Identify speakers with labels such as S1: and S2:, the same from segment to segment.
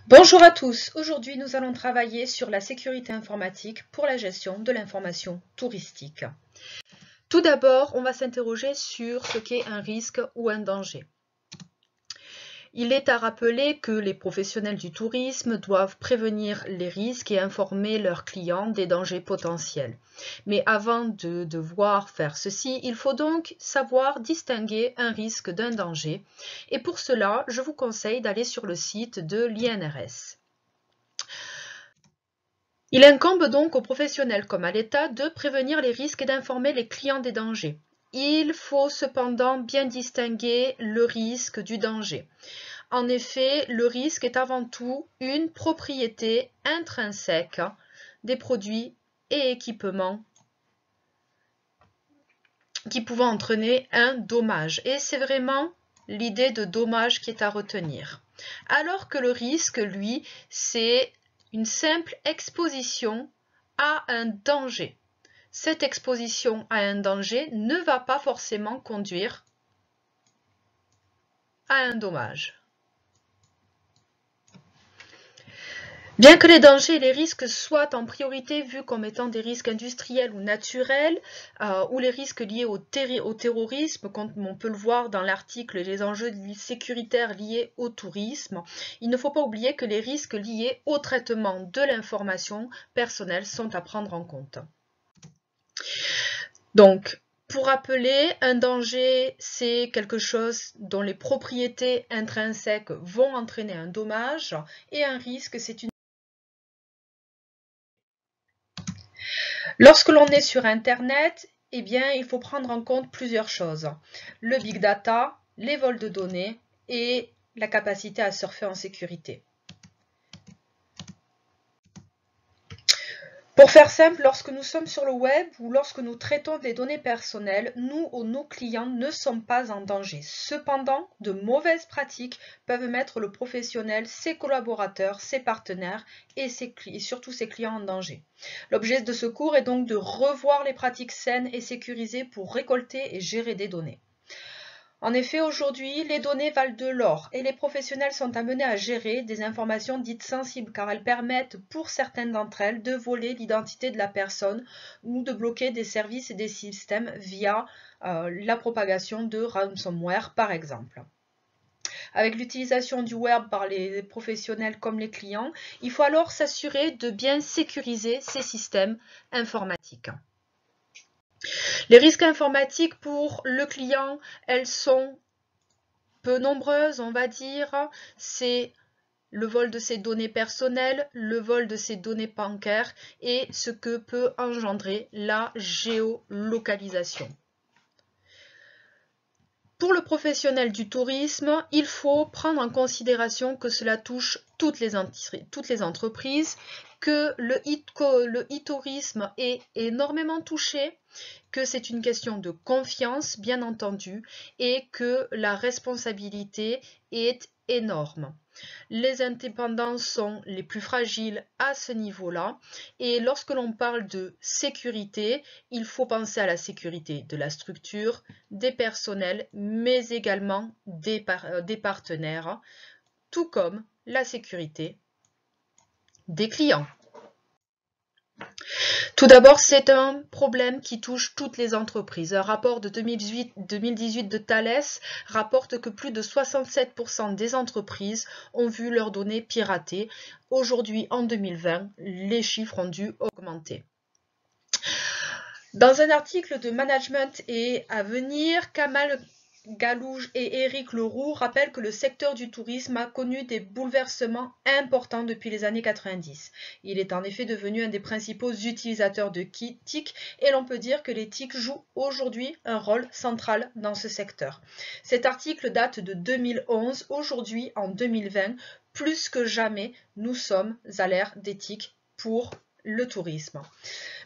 S1: Bonjour à tous, aujourd'hui nous allons travailler sur la sécurité informatique pour la gestion de l'information touristique. Tout d'abord, on va s'interroger sur ce qu'est un risque ou un danger. Il est à rappeler que les professionnels du tourisme doivent prévenir les risques et informer leurs clients des dangers potentiels. Mais avant de devoir faire ceci, il faut donc savoir distinguer un risque d'un danger. Et pour cela, je vous conseille d'aller sur le site de l'INRS. Il incombe donc aux professionnels comme à l'État de prévenir les risques et d'informer les clients des dangers. Il faut cependant bien distinguer le risque du danger. En effet, le risque est avant tout une propriété intrinsèque des produits et équipements qui pouvant entraîner un dommage. Et c'est vraiment l'idée de dommage qui est à retenir. Alors que le risque, lui, c'est une simple exposition à un danger. Cette exposition à un danger ne va pas forcément conduire à un dommage. Bien que les dangers et les risques soient en priorité vus comme étant des risques industriels ou naturels, ou les risques liés au terrorisme, comme on peut le voir dans l'article « Les enjeux sécuritaires liés au tourisme », il ne faut pas oublier que les risques liés au traitement de l'information personnelle sont à prendre en compte. Donc, pour rappeler, un danger, c'est quelque chose dont les propriétés intrinsèques vont entraîner un dommage, et un risque, c'est une... Lorsque l'on est sur Internet, eh bien, il faut prendre en compte plusieurs choses. Le big data, les vols de données et la capacité à surfer en sécurité. Pour faire simple, lorsque nous sommes sur le web ou lorsque nous traitons des données personnelles, nous ou nos clients ne sommes pas en danger. Cependant, de mauvaises pratiques peuvent mettre le professionnel, ses collaborateurs, ses partenaires et surtout ses clients en danger. L'objet de ce cours est donc de revoir les pratiques saines et sécurisées pour récolter et gérer des données. En effet, aujourd'hui, les données valent de l'or et les professionnels sont amenés à gérer des informations dites sensibles car elles permettent pour certaines d'entre elles de voler l'identité de la personne ou de bloquer des services et des systèmes via la propagation de ransomware par exemple. Avec l'utilisation du web par les professionnels comme les clients, il faut alors s'assurer de bien sécuriser ces systèmes informatiques. Les risques informatiques pour le client, elles sont peu nombreuses, on va dire. C'est le vol de ses données personnelles, le vol de ses données bancaires et ce que peut engendrer la géolocalisation. Pour le professionnel du tourisme, il faut prendre en considération que cela touche toutes les entreprises, que le e-tourisme est énormément touché, que c'est une question de confiance, bien entendu, et que la responsabilité est énorme. Les indépendants sont les plus fragiles à ce niveau-là. Et lorsque l'on parle de sécurité, il faut penser à la sécurité de la structure, des personnels, mais également des partenaires, tout comme la sécurité des clients. Tout d'abord, c'est un problème qui touche toutes les entreprises. Un rapport de 2018 de Thales rapporte que plus de 67% des entreprises ont vu leurs données piratées. Aujourd'hui, en 2020, les chiffres ont dû augmenter. Dans un article de Management et Avenir, Kamal Galouge et Éric Leroux rappellent que le secteur du tourisme a connu des bouleversements importants depuis les années 90. Il est en effet devenu un des principaux utilisateurs de TIC et l'on peut dire que les TIC jouent aujourd'hui un rôle central dans ce secteur. Cet article date de 2011. Aujourd'hui, en 2020, plus que jamais, nous sommes à l'ère des TIC pour le tourisme.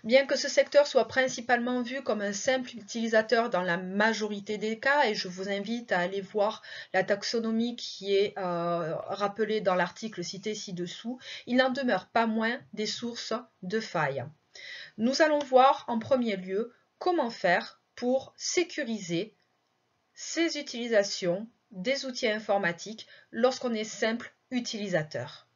S1: Bien que ce secteur soit principalement vu comme un simple utilisateur dans la majorité des cas, et je vous invite à aller voir la taxonomie qui est rappelée dans l'article cité ci-dessous, il n'en demeure pas moins des sources de failles. Nous allons voir en premier lieu comment faire pour sécuriser ces utilisations des outils informatiques lorsqu'on est simple utilisateur.